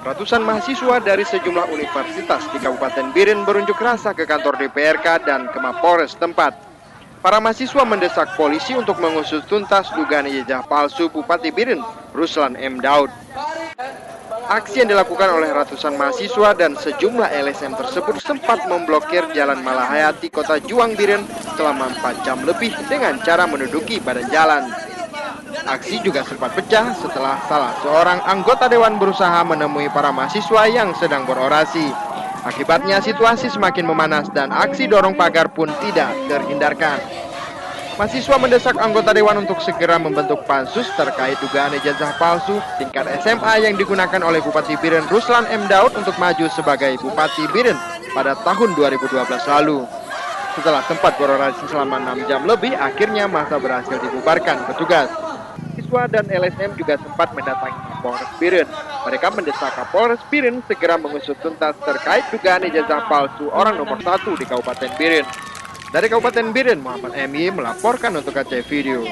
Ratusan mahasiswa dari sejumlah universitas di Kabupaten Biren berunjuk rasa ke kantor DPRK dan ke Mapolres tempat. Para mahasiswa mendesak polisi untuk mengusut tuntas dugaan ijazah palsu Bupati Biren, Ruslan M. Daud. Aksi yang dilakukan oleh ratusan mahasiswa dan sejumlah LSM tersebut sempat memblokir Jalan Malahayati, Kota Juang, Biren selama 4 jam lebih dengan cara menduduki badan jalan. Aksi juga sempat pecah setelah salah seorang anggota dewan berusaha menemui para mahasiswa yang sedang berorasi. Akibatnya situasi semakin memanas dan aksi dorong pagar pun tidak terhindarkan. Mahasiswa mendesak anggota dewan untuk segera membentuk pansus terkait dugaan ijazah palsu tingkat SMA yang digunakan oleh Bupati Biren Ruslan M. Daud untuk maju sebagai Bupati Biren pada tahun 2012 lalu. Setelah sempat berorasi selama 6 jam lebih, akhirnya masa berhasil dibubarkan petugas. Siswa dan LSM juga sempat mendatangi Kapolres Biren. Mereka mendesak Kapolres Biren segera mengusut tuntas terkait dugaan ijazah palsu orang nomor 1 di Kabupaten Biren. Dari Kabupaten Biren, Muhammad MY melaporkan untuk KC Video.